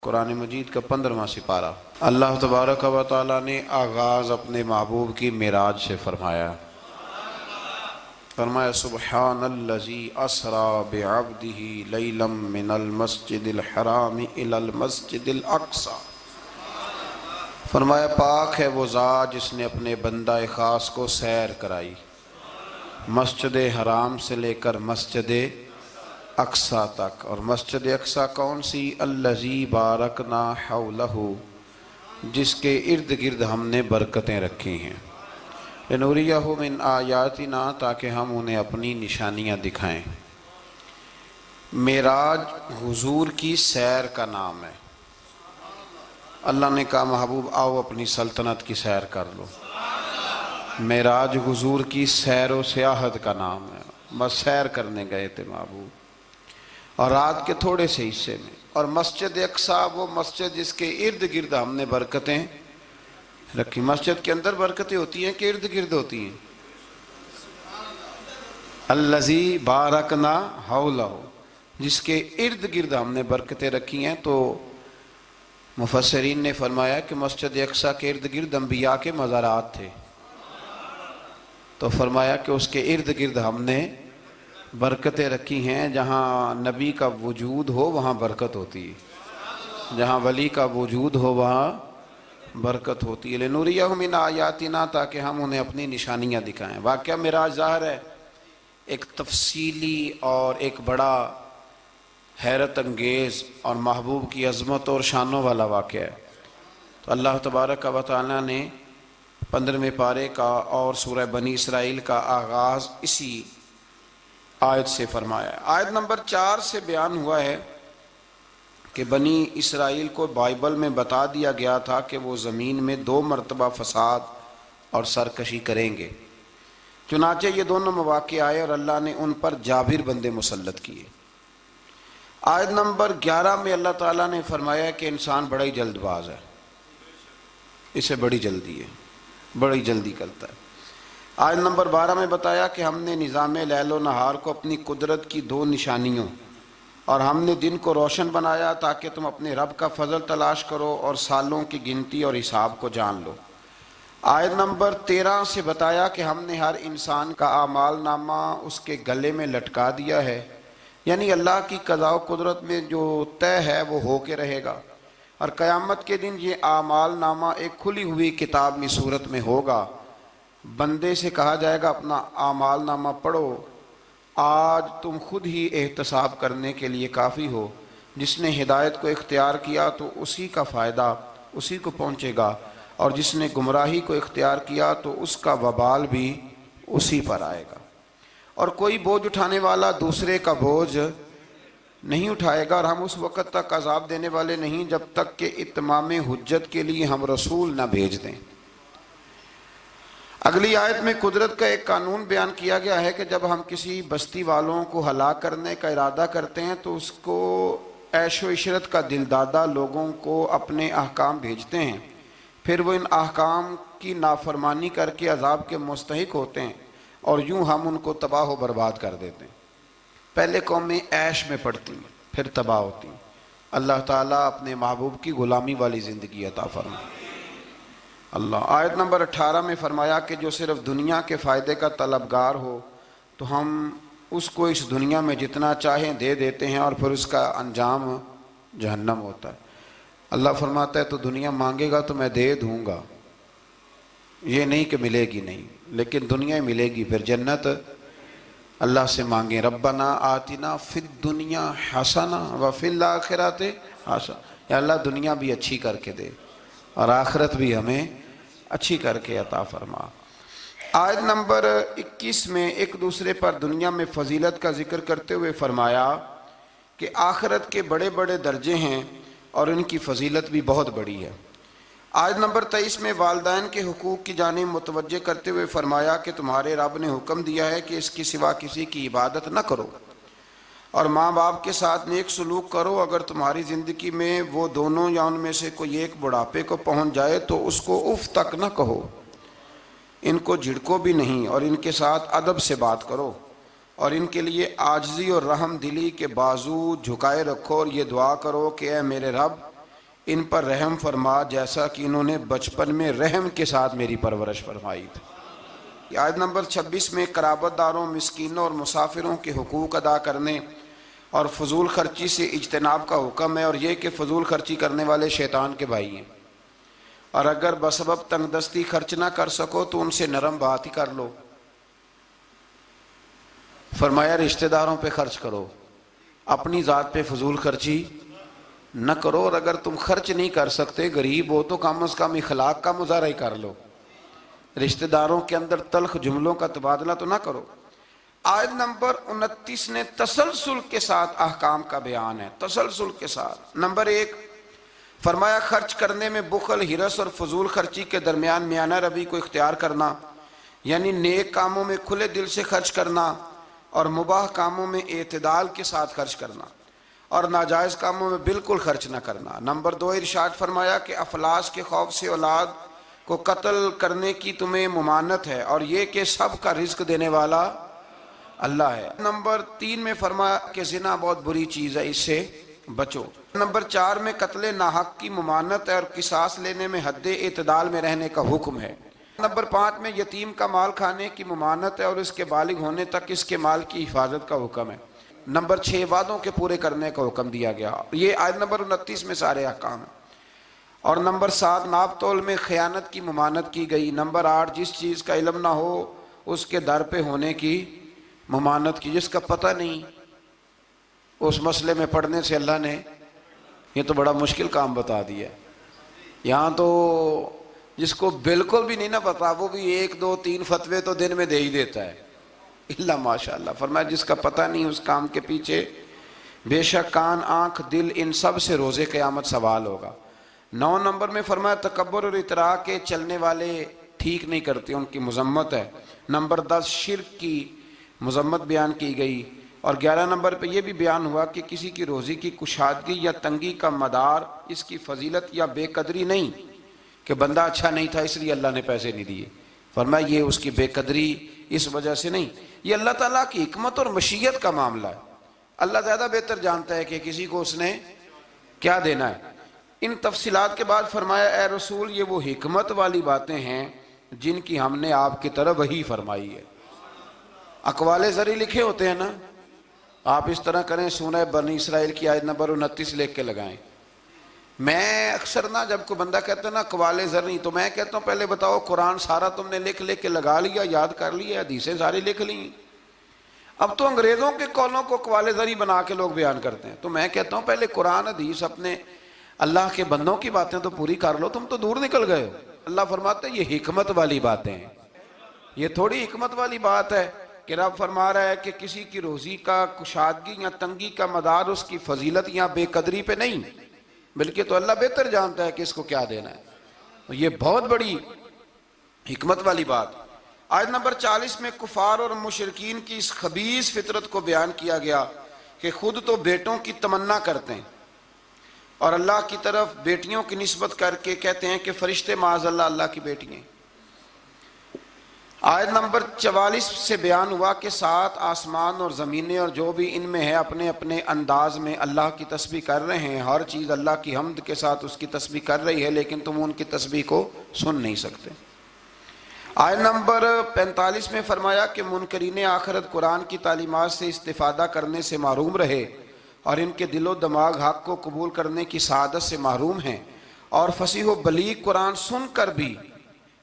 قرآن مجید کا 15واں سپارہ۔ اللہ تبارک و تعالیٰ نے آغاز اپنے محبوب کی معراج سے فرمایا۔ سبحان الذی اسریٰ بعبدہ لیلا من المسجد الحرام الی المسجد الاقصی۔ فرمایا پاک ہے وہ ذات جس نے اپنے بندہ خاص کو سیر کرائی مسجد حرام سے لے کر مسجد اقصی تک۔ اور مسجد اقصی کون سی؟ الذی بارکنا حولہ، جس کے ارد گرد ہم نے برکتیں رکھی ہیں، لنوریہ من آیاتنا، تاکہ ہم انہیں اپنی نشانیاں دکھائیں۔ معراج حضور کی سیر کا نام ہے۔ اللہ نے کہا محبوب آؤ اپنی سلطنت کی سیر کر لو۔ معراج حضور کی سیر و سیاحت کا نام ہے، بس سیر کرنے گئے تھے محبوب، اور رات کے تھوڑے سے حصے میں۔ اور مسجد اقصی وہ مسجد جس کے ارد گرد ہم نے برکتیں رکھی۔ مسجد کے اندر برکتیں ہوتی ہیں کہ ارد گرد ہوتی ہیں؟ الذی بارکنا حولہ، جس کے ارد گرد ہم نے برکتیں رکھی ہیں۔ تو مفسرین نے فرمایا کہ مسجد اقصی کے ارد گرد انبیاء کے مزارات تھے، تو فرمایا کہ اس کے ارد گرد ہم نے برکتیں رکھی ہیں۔ جہاں نبی کا وجود ہو وہاں برکت ہوتی ہے، جہاں ولی کا وجود ہو وہاں برکت ہوتی ہے۔ لنوریہ من آیاتنا، تاکہ ہم انہیں اپنی نشانیاں دکھائیں۔ واقعہ معراج ظاہر ہے ایک تفصیلی اور ایک بڑا حیرت انگیز اور محبوب کی عظمت اور شانوں والا واقعہ ہے۔ تو اللہ تبارک و تعالیٰ نے 15ویں پارے کا اور سورہ بنی اسرائیل کا آغاز اسی آیت سے فرمایا ہے۔ آیت نمبر 4 سے بیان ہوا ہے کہ بنی اسرائیل کو بائبل میں بتا دیا گیا تھا کہ وہ زمین میں 2 مرتبہ فساد اور سرکشی کریں گے۔ چنانچہ یہ دونوں مواقع آئے اور اللہ نے ان پر جابر بندے مسلط کیے۔ آیت نمبر 11 میں اللہ تعالیٰ نے فرمایا کہ انسان بڑا ہی جلد باز ہے، اسے بڑی جلدی ہے، بڑی جلدی کرتا ہے۔ آیت نمبر 12 میں بتایا کہ ہم نے نظام لیل و نہار کو اپنی قدرت کی 2 نشانیوں، اور ہم نے دن کو روشن بنایا تاکہ تم اپنے رب کا فضل تلاش کرو اور سالوں کی گنتی اور حساب کو جان لو۔ آیت نمبر 13 سے بتایا کہ ہم نے ہر انسان کا اعمال نامہ اس کے گلے میں لٹکا دیا ہے، یعنی اللہ کی قضاء و قدرت میں جو طے ہے وہ ہو کے رہے گا، اور قیامت کے دن یہ اعمال نامہ ایک کھلی ہوئی کتاب کی صورت میں ہوگا۔ بندے سے کہا جائے گا اپنا اعمال نامہ پڑھو، آج تم خود ہی احتساب کرنے کے لیے کافی ہو۔ جس نے ہدایت کو اختیار کیا تو اسی کا فائدہ اسی کو پہنچے گا، اور جس نے گمراہی کو اختیار کیا تو اس کا وبال بھی اسی پر آئے گا۔ اور کوئی بوجھ اٹھانے والا دوسرے کا بوجھ نہیں اٹھائے گا، اور ہم اس وقت تک عذاب دینے والے نہیں جب تک کہ اتمام حجت کے لیے ہم رسول نہ بھیج دیں۔ اگلی آیت میں قدرت کا ایک قانون بیان کیا گیا ہے کہ جب ہم کسی بستی والوں کو ہلاک کرنے کا ارادہ کرتے ہیں تو اس کو عیش و عشرت کا دل دادہ لوگوں کو اپنے احکام بھیجتے ہیں، پھر وہ ان احکام کی نافرمانی کر کے عذاب کے مستحق ہوتے ہیں، اور یوں ہم ان کو تباہ و برباد کر دیتے ہیں۔ پہلے قومیں عیش میں پڑتی ہیں پھر تباہ ہوتی ہیں۔ اللہ تعالیٰ اپنے محبوب کی غلامی والی زندگی عطا فرمائے اللہ۔ آیت نمبر 18 میں فرمایا کہ جو صرف دنیا کے فائدے کا طلبگار ہو تو ہم اس کو اس دنیا میں جتنا چاہیں دے دیتے ہیں، اور پھر اس کا انجام جہنم ہوتا ہے۔ اللہ فرماتا ہے تو دنیا مانگے گا تو میں دے دوں گا، یہ نہیں کہ ملے گی نہیں، لیکن دنیا ملے گی، پھر جنت اللہ سے مانگیں ربنا آتنا فی الدنیا حسنہ وفی الآخرۃ حسنہ، یا اللہ دنیا بھی اچھی کر کے دے اور آخرت بھی ہمیں اچھی کر کے عطا فرما۔ آیت نمبر 21 میں ایک دوسرے پر دنیا میں فضیلت کا ذکر کرتے ہوئے فرمایا کہ آخرت کے بڑے بڑے درجے ہیں اور ان کی فضیلت بھی بہت بڑی ہے۔ آیت نمبر 23 میں والدین کے حقوق کی جانب متوجہ کرتے ہوئے فرمایا کہ تمہارے رب نے حکم دیا ہے کہ اس کی سوا کسی کی عبادت نہ کرو، اور ماں باپ کے ساتھ نیک سلوک کرو۔ اگر تمہاری زندگی میں وہ دونوں یا ان میں سے کوئی ایک بڑھاپے کو پہنچ جائے تو اس کو اف تک نہ کہو، ان کو جھڑکو بھی نہیں، اور ان کے ساتھ ادب سے بات کرو، اور ان کے لیے عاجزی اور رحم دلی کے بازو جھکائے رکھو، اور یہ دعا کرو کہ اے میرے رب ان پر رحم فرما جیسا کہ انہوں نے بچپن میں رحم کے ساتھ میری پرورش فرمائی تھی۔ آیت نمبر 26 میں قرابت داروں، مسکینوں اور مسافروں کے حقوق ادا کرنے اور فضول خرچی سے اجتناب کا حکم ہے، اور یہ کہ فضول خرچی کرنے والے شیطان کے بھائی ہیں، اور اگر بسبب تنگ دستی خرچ نہ کر سکو تو ان سے نرم بات ہی کر لو۔ فرمایا رشتہ داروں پہ خرچ کرو، اپنی ذات پہ فضول خرچی نہ کرو، اور اگر تم خرچ نہیں کر سکتے، غریب ہو، تو کم از کم اخلاق کا مظاہرہ ہی کر لو، رشتہ داروں کے اندر تلخ جملوں کا تبادلہ تو نہ کرو۔ آیت نمبر 29 نے تسلسل کے ساتھ احکام کا بیان ہے، تسلسل کے ساتھ۔ نمبر 1 فرمایا خرچ کرنے میں بخل، ہرس اور فضول خرچی کے درمیان میانہ روی کو اختیار کرنا، یعنی نیک کاموں میں کھلے دل سے خرچ کرنا اور مباح کاموں میں اعتدال کے ساتھ خرچ کرنا، اور ناجائز کاموں میں بالکل خرچ نہ کرنا۔ نمبر 2 ارشاد فرمایا کہ افلاس کے خوف سے اولاد کو قتل کرنے کی تمہیں ممانعت ہے، اور یہ کہ سب کا رزق دینے والا اللہ ہے۔ نمبر 3 میں فرمایا کہ زنا بہت بری چیز ہے، اس سے بچو۔ نمبر 4 میں قتل ناحق کی ممانعت ہے، اور قصاص لینے میں حد اعتدال میں رہنے کا حکم ہے۔ نمبر 5 میں یتیم کا مال کھانے کی ممانعت ہے، اور اس کے بالغ ہونے تک اس کے مال کی حفاظت کا حکم ہے۔ نمبر 6 وعدوں کے پورے کرنے کا حکم دیا گیا، یہ آیت نمبر 29 میں سارے احکام ہیں۔ اور نمبر 7 ناپ تول میں خیانت کی ممانعت کی گئی۔ نمبر 8 جس چیز کا علم نہ ہو اس کے در پہ ہونے کی ممانعت کی، جس کا پتہ نہیں اس مسئلے میں پڑھنے سے اللہ نے یہ تو بڑا مشکل کام بتا دیا ہے۔ یہاں تو جس کو بالکل بھی نہیں نہ پتا وہ بھی 1 2 3 فتوے تو دن میں دے ہی دیتا ہے، اللہ ماشاءاللہ۔ فرمایا جس کا پتہ نہیں اس کام کے پیچھے بے شک کان، آنکھ، دل ان سب سے روز قیامت سوال ہوگا۔ 9 نمبر میں فرمایا تکبر اور اطراء کے چلنے والے ٹھیک نہیں کرتے، ان کی مذمت ہے۔ نمبر 10 شرک کی مذمت بیان کی گئی، اور 11 نمبر پہ یہ بھی بیان ہوا کہ کسی کی روزی کی کشادگی یا تنگی کا مدار اس کی فضیلت یا بے قدری نہیں کہ بندہ اچھا نہیں تھا اس لیے اللہ نے پیسے نہیں دیے۔ فرمایا یہ اس کی بے قدری اس وجہ سے نہیں، یہ اللہ تعالیٰ کی حکمت اور مشیت کا معاملہ ہے۔ اللہ زیادہ بہتر جانتا ہے کہ کسی کو اس نے کیا دینا ہے۔ ان تفصیلات کے بعد فرمایا اے رسول یہ وہ حکمت والی باتیں ہیں جن کی ہم نے آپ کی طرف وحی فرمائی ہے۔ اقوال زری لکھے ہوتے ہیں نا، آپ اس طرح کریں سورہ بنی اسرائیل کی آیت نمبر 29 لکھ کے لگائیں۔ میں اکثر نا جب کوئی بندہ کہتا ہے نا اقوال زری، تو میں کہتا ہوں پہلے بتاؤ قرآن سارا تم نے لکھ کے لگا لیا، یاد کر لیا، حدیثیں ساری لکھ لی؟ اب تو انگریزوں کے قولوں کو اقوال زری بنا کے لوگ بیان کرتے ہیں۔ تو میں کہتا ہوں پہلے قرآن حدیث اپنے اللہ کے بندوں کی باتیں تو پوری کر لو، تم تو دور نکل گئے ہو۔ اللہ فرماتا ہے یہ حکمت والی باتیں ہیں، یہ تھوڑی حکمت والی بات ہے کہ رب فرما رہا ہے کہ کسی کی روزی کا کشادگی یا تنگی کا مدار اس کی فضیلت یا بے قدری پہ نہیں، بلکہ تو اللہ بہتر جانتا ہے کہ اس کو کیا دینا ہے۔ یہ بہت بڑی حکمت والی بات۔ آیت نمبر 40 میں کفار اور مشرکین کی اس خبیث فطرت کو بیان کیا گیا کہ خود تو بیٹوں کی تمنا کرتے ہیں اور اللہ کی طرف بیٹیوں کی نسبت کر کے کہتے ہیں کہ فرشتے معاذ اللہ اللہ کی بیٹی ہیں۔ آیت نمبر 44 سے بیان ہوا کہ 7 آسمان اور زمینیں اور جو بھی ان میں ہے اپنے اپنے انداز میں اللہ کی تسبیح کر رہے ہیں، ہر چیز اللہ کی حمد کے ساتھ اس کی تسبیح کر رہی ہے، لیکن تم ان کی تسبیح کو سن نہیں سکتے۔ آیت نمبر 45 میں فرمایا کہ منکرین آخرت قرآن کی تعلیمات سے استفادہ کرنے سے محروم رہے اور ان کے دل و دماغ حق کو قبول کرنے کی سعادت سے محروم ہیں، اور فصیح و بلیغ قرآن سن کر بھی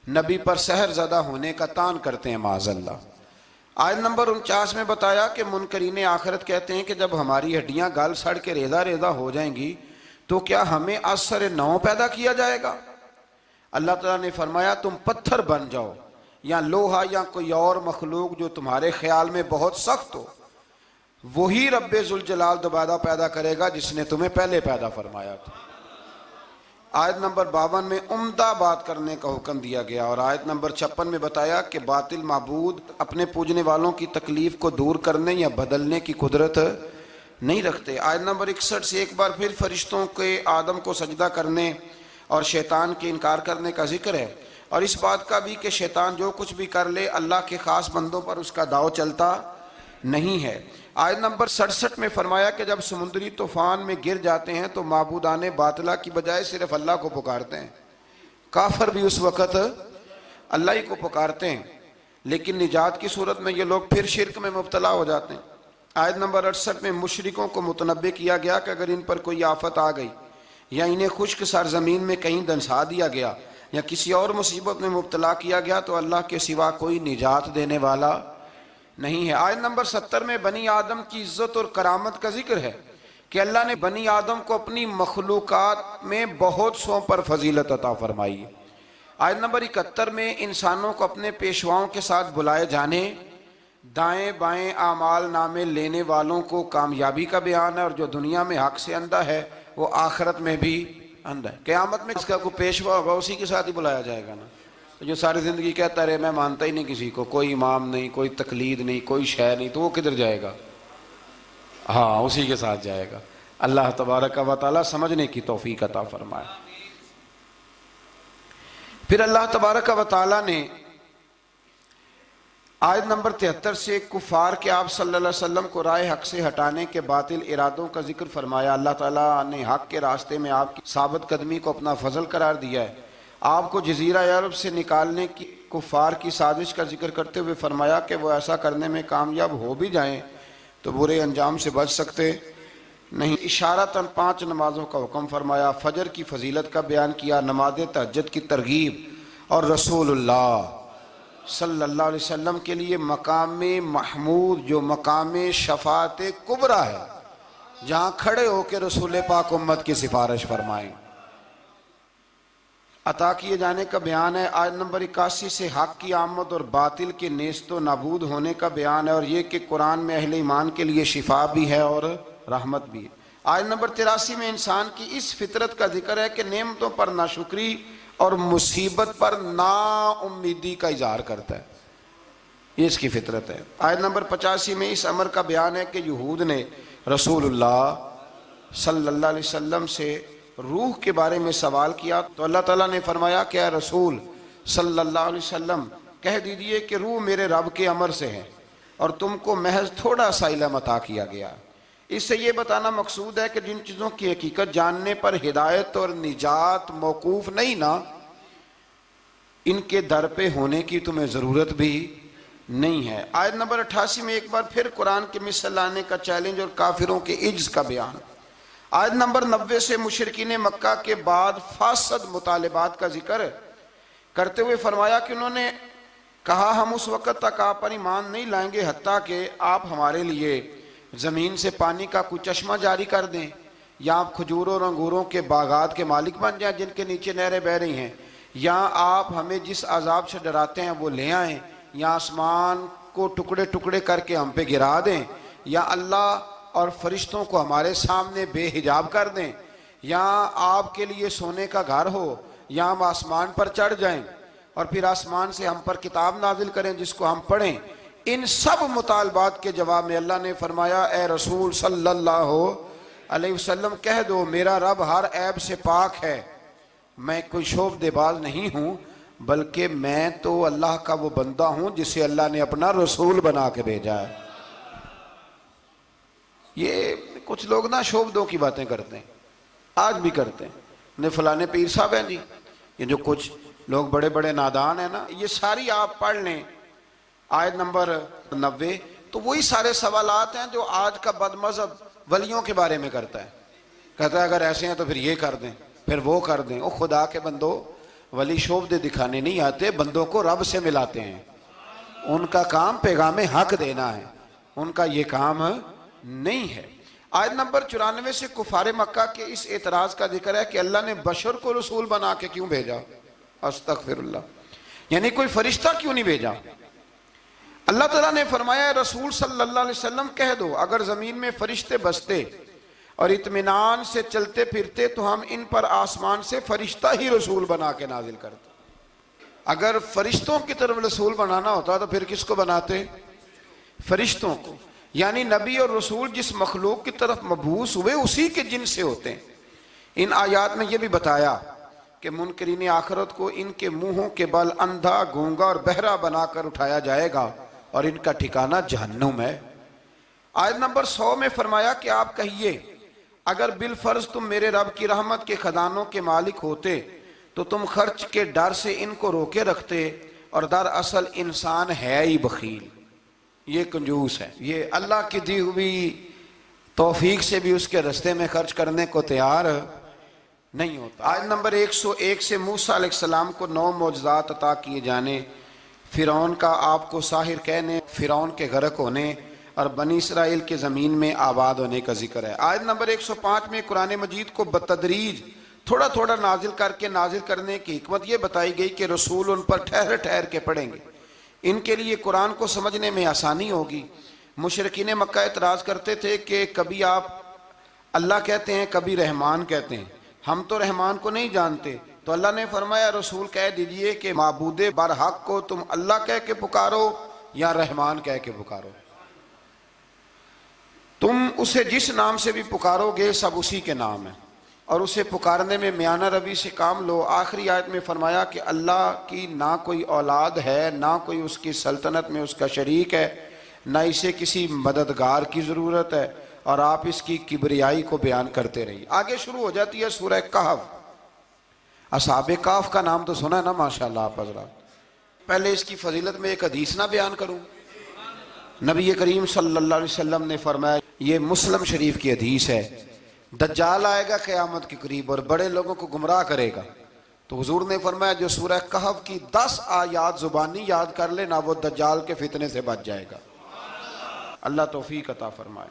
نبی پر سحر زدہ ہونے کا تان کرتے ہیں معاذ اللہ۔ آیت نمبر 49 میں بتایا کہ منکرین آخرت کہتے ہیں کہ جب ہماری ہڈیاں گل سڑ کے ریزہ ریزہ ہو جائیں گی تو کیا ہمیں از سر نو پیدا کیا جائے گا؟ اللہ تعالیٰ نے فرمایا تم پتھر بن جاؤ یا لوہا یا کوئی اور مخلوق جو تمہارے خیال میں بہت سخت ہو، وہی رب ذوالجلال دوبارہ پیدا کرے گا جس نے تمہیں پہلے پیدا فرمایا تھا۔ آیت نمبر 52 میں عمدہ بات کرنے کا حکم دیا گیا، اور آیت نمبر 56 میں بتایا کہ باطل معبود اپنے پوجنے والوں کی تکلیف کو دور کرنے یا بدلنے کی قدرت نہیں رکھتے۔ آیت نمبر 61 سے ایک بار پھر فرشتوں کے آدم کو سجدہ کرنے اور شیطان کے انکار کرنے کا ذکر ہے، اور اس بات کا بھی کہ شیطان جو کچھ بھی کر لے اللہ کے خاص بندوں پر اس کا داؤ چلتا نہیں ہے۔ آیت نمبر 67 میں فرمایا کہ جب سمندری طوفان میں گر جاتے ہیں تو معبودان باطلہ کی بجائے صرف اللہ کو پکارتے ہیں. کافر بھی اس وقت اللہ ہی کو پکارتے ہیں، لیکن نجات کی صورت میں یہ لوگ پھر شرک میں مبتلا ہو جاتے ہیں. آیت نمبر 68 میں مشرکوں کو متنبہ کیا گیا کہ اگر ان پر کوئی آفت آ گئی یا انہیں خشک سرزمین میں کہیں دنسا دیا گیا یا کسی اور مصیبت میں مبتلا کیا گیا تو اللہ کے سوا کوئی نجات دینے والا نہیں ہے. آیت نمبر 70 میں بنی آدم کی عزت اور کرامت کا ذکر ہے کہ اللہ نے بنی آدم کو اپنی مخلوقات میں بہت سوں پر فضیلت عطا فرمائی ہے. آیت نمبر 71 میں انسانوں کو اپنے پیشواؤں کے ساتھ بلائے جانے، دائیں بائیں اعمال نامے لینے والوں کو کامیابی کا بیان ہے، اور جو دنیا میں حق سے اندھا ہے وہ آخرت میں بھی اندھا ہے. قیامت میں اس کا کوئی پیشوا ہوگا اسی کے ساتھ ہی بلایا جائے گا نا. تو جو ساری زندگی کہتا رہے میں مانتا ہی نہیں کسی کو، کوئی امام نہیں، کوئی تقلید نہیں، کوئی شے نہیں، تو وہ کدھر جائے گا؟ ہاں اسی کے ساتھ جائے گا. اللہ تبارک و تعالی سمجھنے کی توفیق عطا فرمائے. پھر اللہ تبارک و تعالی نے آیت نمبر 73 سے کفار کے آپ صلی اللہ علیہ وسلم کو رائے حق سے ہٹانے کے باطل ارادوں کا ذکر فرمایا. اللہ تعالیٰ نے حق کے راستے میں آپ کی ثابت قدمی کو اپنا فضل قرار دیا ہے. آپ کو جزیرہ عرب سے نکالنے کی کفار کی سازش کا ذکر کرتے ہوئے فرمایا کہ وہ ایسا کرنے میں کامیاب ہو بھی جائیں تو برے انجام سے بچ سکتے نہیں. اشارتاً 5 نمازوں کا حکم فرمایا، فجر کی فضیلت کا بیان کیا، نماز تہجد کی ترغیب، اور رسول اللہ صلی اللہ علیہ وسلم کے لیے مقام محمود جو مقام شفاعت کبریٰ ہے، جہاں کھڑے ہو کے رسول پاک امت کی سفارش فرمائیں، عطا کیے جانے کا بیان ہے. آیت نمبر 81 سے حق کی آمد اور باطل کے نیست و نابود ہونے کا بیان ہے، اور یہ کہ قرآن میں اہل ایمان کے لیے شفا بھی ہے اور رحمت بھی ہے. آیت نمبر 83 میں انسان کی اس فطرت کا ذکر ہے کہ نعمتوں پر ناشکری اور مصیبت پر نا امیدی کا اظہار کرتا ہے، یہ اس کی فطرت ہے. آیت نمبر 85 میں اس امر کا بیان ہے کہ یہود نے رسول اللہ صلی اللہ علیہ وسلم سے روح کے بارے میں سوال کیا تو اللہ تعالیٰ نے فرمایا کہ اے رسول صلی اللہ علیہ وسلم کہہ دیجئے کہ روح میرے رب کے امر سے ہے اور تم کو محض تھوڑا سا علم عطا کیا گیا. اس سے یہ بتانا مقصود ہے کہ جن چیزوں کی حقیقت جاننے پر ہدایت اور نجات موقوف نہیں نا، ان کے در پہ ہونے کی تمہیں ضرورت بھی نہیں ہے. آیت نمبر 88 میں ایک بار پھر قرآن کے مثل لانے کا چیلنج اور کافروں کے عجز کا بیان. آیت نمبر 90 سے مشرکین مکہ کے بعد فاسد مطالبات کا ذکر کرتے ہوئے فرمایا کہ انہوں نے کہا ہم اس وقت تک آپ پر ایمان نہیں لائیں گے حتیٰ کہ آپ ہمارے لیے زمین سے پانی کا کوئی چشمہ جاری کر دیں، یا آپ کھجوروں اور انگوروں کے باغات کے مالک بن جائیں جن کے نیچے نہریں بہہ رہی ہیں، یا آپ ہمیں جس عذاب سے ڈراتے ہیں وہ لے آئیں، یا آسمان کو ٹکڑے ٹکڑے کر کے ہم پہ گرا دیں، یا اللہ اور فرشتوں کو ہمارے سامنے بے حجاب کر دیں، یا آپ کے لیے سونے کا گھر ہو، یا ہم آسمان پر چڑھ جائیں اور پھر آسمان سے ہم پر کتاب نازل کریں جس کو ہم پڑھیں. ان سب مطالبات کے جواب میں اللہ نے فرمایا اے رسول صلی اللہ علیہ وسلم کہہ دو میرا رب ہر عیب سے پاک ہے، میں کوئی شعبدے باز نہیں ہوں، بلکہ میں تو اللہ کا وہ بندہ ہوں جسے اللہ نے اپنا رسول بنا کے بھیجا ہے. یہ کچھ لوگ نا شعبدوں کی باتیں کرتے ہیں، آج بھی کرتے ہیں، فلانے پیر صاحب ہیں جی، یہ جو کچھ لوگ بڑے بڑے نادان ہیں نا، یہ ساری آپ پڑھ لیں آیت نمبر 90، تو وہی سارے سوالات ہیں جو آج کا بد مذہب ولیوں کے بارے میں کرتا ہے. کہتا ہے اگر ایسے ہیں تو پھر یہ کر دیں، پھر وہ کر دیں. او خدا کے بندو، ولی شعبدے دکھانے نہیں آتے، بندوں کو رب سے ملاتے ہیں. ان کا کام پیغام حق دینا ہے، ان کا یہ کام نہیں ہے. آیت نمبر 94 سے کفار مکہ کے اس اعتراض کا ذکر ہے کہ اللہ نے بشر کو رسول بنا کے کیوں بھیجا؟ استغفر اللہ، یعنی کوئی فرشتہ کیوں نہیں بھیجا؟ اللہ تعالیٰ نے فرمایا رسول صلی اللہ علیہ وسلم کہہ دو اگر زمین میں فرشتے بستے اور اطمینان سے چلتے پھرتے تو ہم ان پر آسمان سے فرشتہ ہی رسول بنا کے نازل کرتے. اگر فرشتوں کی طرف رسول بنانا ہوتا تو پھر کس کو بناتے؟ فرشتوں کو. یعنی نبی اور رسول جس مخلوق کی طرف مبعوث ہوئے اسی کے جن سے ہوتے ہیں. ان آیات میں یہ بھی بتایا کہ منکرین آخرت کو ان کے منہوں کے بل اندھا، گونگا اور بہرا بنا کر اٹھایا جائے گا اور ان کا ٹھکانہ جہنم ہے. آیت نمبر 100 میں فرمایا کہ آپ کہیے اگر بالفرض تم میرے رب کی رحمت کے خزانوں کے مالک ہوتے تو تم خرچ کے ڈر سے ان کو روکے رکھتے، اور دراصل انسان ہے ہی بخیل، یہ کنجوس ہے، یہ اللہ کی دی ہوئی توفیق سے بھی اس کے رستے میں خرچ کرنے کو تیار نہیں ہوتا۔ آیت نمبر 101 سے موسیٰ علیہ السلام کو 9 معجزات عطا کیے جانے، فرعون کا آپ کو ساحر کہنے، فرعون کے غرق ہونے اور بنی اسرائیل کے زمین میں آباد ہونے کا ذکر ہے۔ آیت نمبر 105 میں قرآن مجید کو بتدریج تھوڑا تھوڑا نازل کر کے نازل کرنے کی حکمت یہ بتائی گئی کہ رسول ان پر ٹھہر ٹھہر کے پڑھیں گے، ان کے لیے قرآن کو سمجھنے میں آسانی ہوگی۔ مشرکین مکہ اعتراض کرتے تھے کہ کبھی آپ اللہ کہتے ہیں کبھی رحمان کہتے ہیں، ہم تو رحمان کو نہیں جانتے، تو اللہ نے فرمایا رسول کہہ دیجئے کہ معبود برحق کو تم اللہ کہہ کے پکارو یا رحمان کہہ کے پکارو، تم اسے جس نام سے بھی پکارو گے سب اسی کے نام ہے، اور اسے پکارنے میں میانہ روی سے کام لو۔ آخری آیت میں فرمایا کہ اللہ کی نہ کوئی اولاد ہے، نہ کوئی اس کی سلطنت میں اس کا شریک ہے، نہ اسے کسی مددگار کی ضرورت ہے، اور آپ اس کی کبریائی کو بیان کرتے رہیے۔ آگے شروع ہو جاتی ہے سورہ کہف۔ اصحاب کہف کا نام تو سنا ہے نا ماشاءاللہ آپ حضرات۔ پہلے اس کی فضیلت میں ایک حدیث نہ بیان کروں؟ نبی کریم صلی اللہ علیہ وسلم نے فرمایا، یہ مسلم شریف کی حدیث ہے، دجال آئے گا قیامت کے قریب اور بڑے لوگوں کو گمراہ کرے گا، تو حضور نے فرمایا جو سورہ کہف کی 10 آیات زبانی یاد کر لے نہ وہ دجال کے فتنے سے بچ جائے گا۔ اللہ توفیق عطا فرمائے۔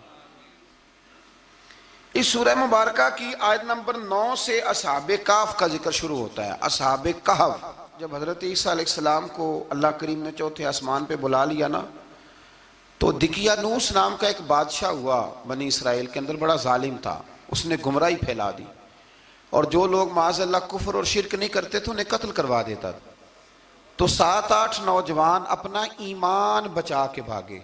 اس سورہ مبارکہ کی آیت نمبر 9 سے اصحاب کہف کا ذکر شروع ہوتا ہے۔ اصحاب کہف، جب حضرت عیسیٰ علیہ السلام کو اللہ کریم نے چوتھے آسمان پہ بلا لیا نا، تو دقیانوس نام کا ایک بادشاہ ہوا بنی اسرائیل کے اندر، بڑا ظالم تھا، اس نے گمراہی پھیلا دی، اور جو لوگ معاذ اللہ کفر اور شرک نہیں کرتے تھے انہیں قتل کروا دیتا تھا۔ تو 7-8 نوجوان اپنا ایمان بچا کے بھاگے۔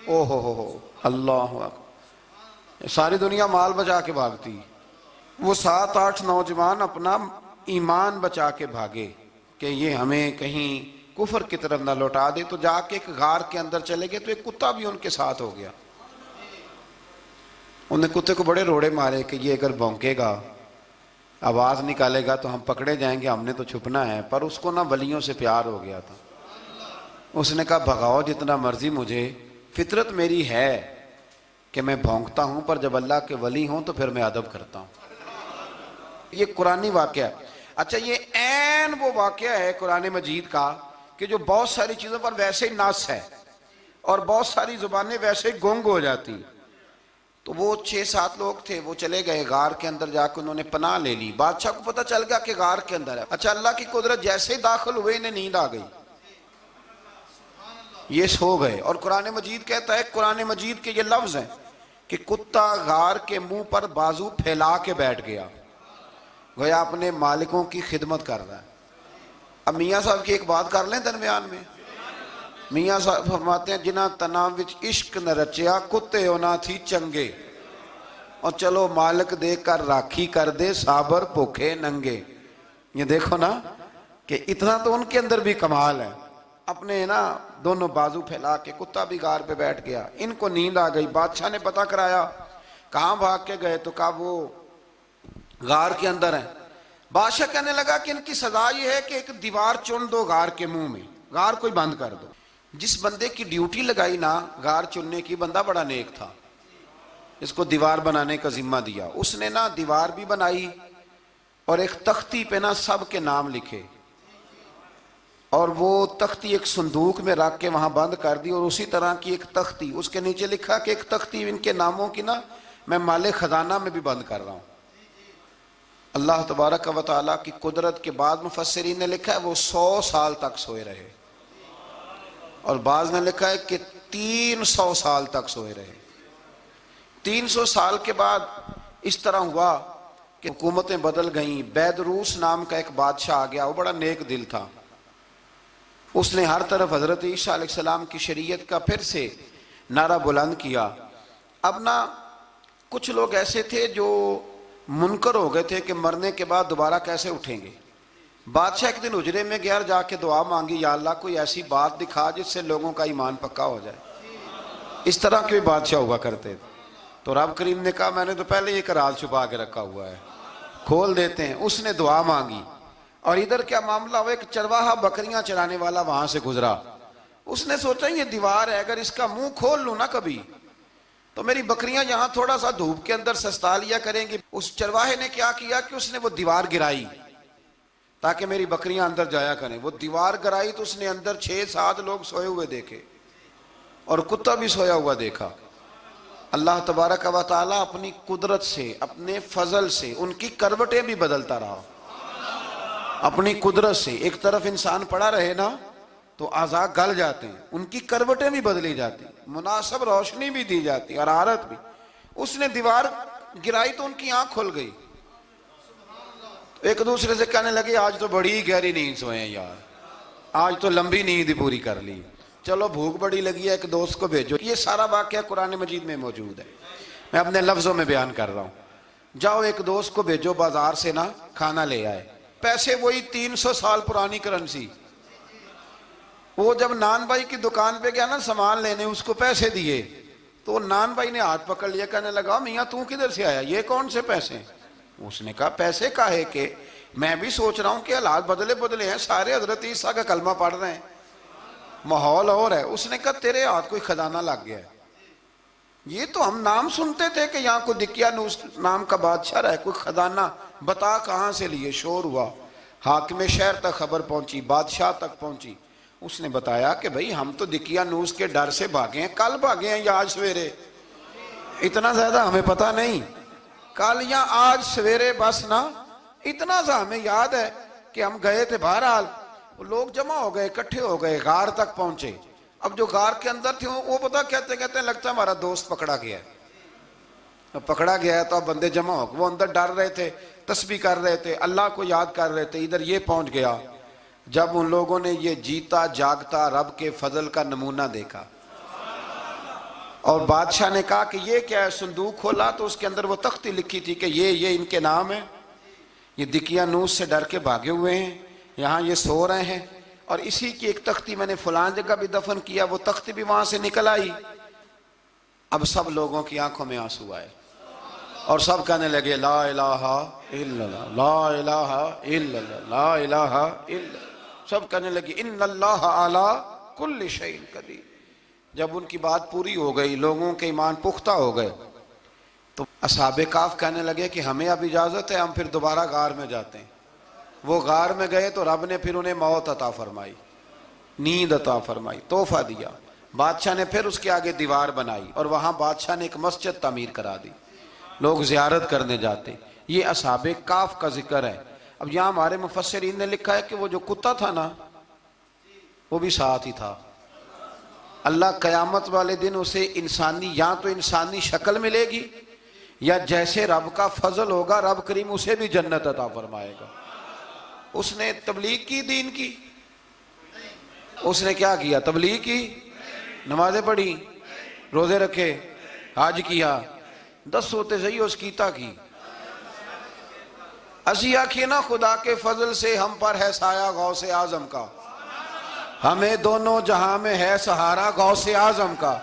او ہو اللہ اکبر، ساری دنیا مال بچا کے بھاگتی، وہ 7-8 نوجوان اپنا ایمان بچا کے بھاگے کہ یہ ہمیں کہیں کفر کی طرف نہ لوٹا دے، تو جا کے ایک غار کے اندر چلے گئے، تو ایک کتا بھی ان کے ساتھ ہو گیا۔ انہیں کتے کو بڑے روڑے مارے کہ یہ اگر بھونکے گا، آواز نکالے گا تو ہم پکڑے جائیں گے، ہم نے تو چھپنا ہے، پر اس کو نہ ولیوں سے پیار ہو گیا تھا۔ اس نے کہا بھگاؤ جتنا مرضی مجھے، فطرت میری ہے کہ میں بھونکتا ہوں، پر جب اللہ کے ولی ہوں تو پھر میں ادب کرتا ہوں۔ یہ قرآنی واقعہ ہے۔ اچھا، یہ عین وہ واقعہ ہے قرآن مجید کا کہ جو بہت ساری چیزوں پر ویسے ہی نص ہے اور بہت ساری زبانیں ویسے ہی گنگ ہو جاتی۔ تو وہ 6-7 لوگ تھے، وہ چلے گئے غار کے اندر، جا کے انہوں نے پناہ لے لی۔ بادشاہ کو پتہ چل گیا کہ غار کے اندر ہے۔ اچھا، اللہ کی قدرت، جیسے ہی داخل ہوئے انہیں نیند آ گئی، یہ سو گئے۔ اور قرآن مجید کہتا ہے، قرآن مجید کے یہ لفظ ہیں کہ کتا غار کے منہ پر بازو پھیلا کے بیٹھ گیا، گویا اپنے مالکوں کی خدمت کر رہا ہے۔ اب میاں صاحب کی ایک بات کر لیں درمیان میں۔ میاں صاحب فرماتے ہیں، جنہ تناں وچ عشق نہ رچیا، کتے ہونا تھی چنگے، اور چلو مالک دے کر راکھی کر دے، صابر بھوکے ننگے۔ یہ دیکھو نا کہ اتنا تو ان کے اندر بھی کمال ہے، اپنے نا دونوں بازو پھیلا کے، کتا بھی غار پہ بیٹھ گیا، ان کو نیند آ گئی۔ بادشاہ نے پتہ کرایا، کہاں بھاگ کے گئے؟ تو کہا وہ غار کے اندر ہیں۔ بادشاہ کہنے لگا کہ ان کی سزا یہ ہے کہ ایک دیوار چن دو غار کے منہ میں، غار کوئی بند کر دو۔ جس بندے کی ڈیوٹی لگائی نا غار چننے کی، بندہ بڑا نیک تھا، اس کو دیوار بنانے کا ذمہ دیا، اس نے نا دیوار بھی بنائی اور ایک تختی پہ نا سب کے نام لکھے، اور وہ تختی ایک صندوق میں رکھ کے وہاں بند کر دی، اور اسی طرح کی ایک تختی اس کے نیچے لکھا کہ ایک تختی ان کے ناموں کی نا میں مال خزانہ میں بھی بند کر رہا ہوں۔ اللہ تبارک و تعالیٰ کی قدرت کے بعد مفسرین نے لکھا ہے وہ 100 سال تک سوئے رہے، اور بعض نے لکھا ہے کہ 300 سال تک سوئے رہے۔ 300 سال کے بعد اس طرح ہوا کہ حکومتیں بدل گئیں۔ بیدروس نام کا ایک بادشاہ آ گیا، وہ بڑا نیک دل تھا، اس نے ہر طرف حضرت عیسیٰ علیہ السلام کی شریعت کا پھر سے نعرہ بلند کیا۔ اب نا کچھ لوگ ایسے تھے جو منکر ہو گئے تھے کہ مرنے کے بعد دوبارہ کیسے اٹھیں گے۔ بادشاہ ایک دن حجرے میں گیا، جا کے دعا مانگی، یا اللہ کوئی ایسی بات دکھا جس سے لوگوں کا ایمان پکا ہو جائے۔ اس طرح کے بھی بادشاہ ہوا کرتے تھے. تو رب کریم نے کہا میں نے تو پہلے ایک راز چھپا کے رکھا ہوا ہے, کھول دیتے ہیں. اس نے دعا مانگی, اور ادھر کیا معاملہ ہوا, ایک چرواہا بکریاں چرانے والا وہاں سے گزرا. اس نے سوچا یہ دیوار ہے, اگر اس کا منہ کھول لوں نا کبھی تو میری بکریاں یہاں تھوڑا سا دھوپ کے اندر سستا لیا کریں گی. اس چرواہے نے کیا کیا کہ اس نے وہ دیوار گرائی تاکہ میری بکریاں اندر جایا کریں. وہ دیوار گرائی تو اس نے اندر 6-7 لوگ سوئے ہوئے دیکھے اور کتا بھی سویا ہوا دیکھا. اللہ تبارک و تعالیٰ اپنی قدرت سے, اپنے فضل سے ان کی کروٹیں بھی بدلتا رہا. اپنی قدرت سے ایک طرف انسان پڑا رہے نا تو اعضاء گل جاتے ہیں, ان کی کروٹیں بھی بدلی جاتی, مناسب روشنی بھی دی جاتی, حرارت بھی. اس نے دیوار گرائی تو ان کی آنکھ کھل گئی. ایک دوسرے سے کہنے لگے آج تو بڑی گہری نیند سوئے ہیں یار, آج تو لمبی نیند پوری کر لی. چلو بھوک بڑی لگی ہے, ایک دوست کو بھیجو. یہ سارا واقعہ قرآن مجید میں موجود ہے, میں اپنے لفظوں میں بیان کر رہا ہوں. جاؤ ایک دوست کو بھیجو بازار سے نا کھانا لے آئے. پیسے وہی 300 سال پرانی کرنسی. وہ جب نان بھائی کی دکان پہ گیا نا سامان لینے, اس کو پیسے دیے تو نان بھائی نے ہاتھ پکڑ لیا, کہنے لگا میاں تو کدھر سے آیا, یہ کون سے پیسے؟ اس نے کہا پیسے کاہے کہ میں بھی سوچ رہا ہوں کہ حالات بدلے ہیں, سارے حضرت عیسیٰ کا کلمہ پڑھ رہے ہیں, ماحول اور ہے. اس نے کہا تیرے ہاتھ کوئی خزانہ لگ گیا ہے. یہ تو ہم نام سنتے تھے کہ یہاں کوئی دقیانوس نام کا بادشاہ رہا ہے, کوئی خزانہ, بتا کہاں سے لیے. شور ہوا, حاکم شہر تک خبر پہنچی, بادشاہ تک پہنچی. اس نے بتایا کہ بھئی ہم تو دقیانوس کے ڈر سے بھاگے ہیں, کل بھاگے ہیں یا آج سویرے, اتنا زیادہ ہمیں پتہ نہیں, کل یا آج سویرے بس نا. اتنا سا ہمیں یاد ہے کہ ہم گئے تھے. بہرحال لوگ جمع ہو گئے, اکٹھے ہو گئے, غار تک پہنچے. اب جو غار کے اندر تھے وہ پتہ کہتے لگتا ہے ہمارا دوست پکڑا گیا ہے. پکڑا گیا ہے تو اب بندے جمع ہو گئے. وہ اندر ڈر رہے تھے, تسبیح کر رہے تھے, اللہ کو یاد کر رہے تھے. ادھر یہ پہنچ گیا. جب ان لوگوں نے یہ جیتا جاگتا رب کے فضل کا نمونہ دیکھا اور بادشاہ نے کہا کہ یہ کیا ہے, صندوق کھولا تو اس کے اندر وہ تختی لکھی تھی کہ یہ ان کے نام ہے, یہ دقیانوس سے ڈر کے بھاگے ہوئے ہیں, یہاں یہ سو رہے ہیں, اور اسی کی ایک تختی میں نے فلان جگہ بھی دفن کیا. وہ تختی بھی وہاں سے نکل آئی. اب سب لوگوں کی آنکھوں میں آنسو آئے اور سب کہنے لگے لا الہ الا اللہ, لا الہ الا اللہ, لا الہ الا اللہ. سب کہنے لگے ان اللہ علی کل شیء قدیر. جب ان کی بات پوری ہو گئی, لوگوں کے ایمان پختہ ہو گئے, تو اصحاب کہف کہنے لگے کہ ہمیں اب اجازت ہے, ہم پھر دوبارہ غار میں جاتے ہیں. وہ غار میں گئے تو رب نے پھر انہیں موت عطا فرمائی, نیند عطا فرمائی, تحفہ دیا. بادشاہ نے پھر اس کے آگے دیوار بنائی اور وہاں بادشاہ نے ایک مسجد تعمیر کرا دی, لوگ زیارت کرنے جاتے. یہ اصحاب کہف کا ذکر ہے. اب یہاں ہمارے مفسرین نے لکھا ہے کہ وہ جو کتا تھا نا وہ بھی ساتھ ہی تھا. اللہ قیامت والے دن اسے انسانی, یا تو انسانی شکل ملے گی یا جیسے رب کا فضل ہوگا رب کریم اسے بھی جنت عطا فرمائے گا. اس نے تبلیغ کی, دین کی, اس نے کیا کیا, تبلیغ کی, نمازیں پڑھی, روزے رکھے, حج کیا, 10 ہوتے صحیح اس کیتا کی. اسی آنکھیں نا خدا کے فضل سے ہم پر ہے سایہ غوث اعظم کا, ہمیں دونوں جہاں میں ہے سہارا غوث اعظم کا.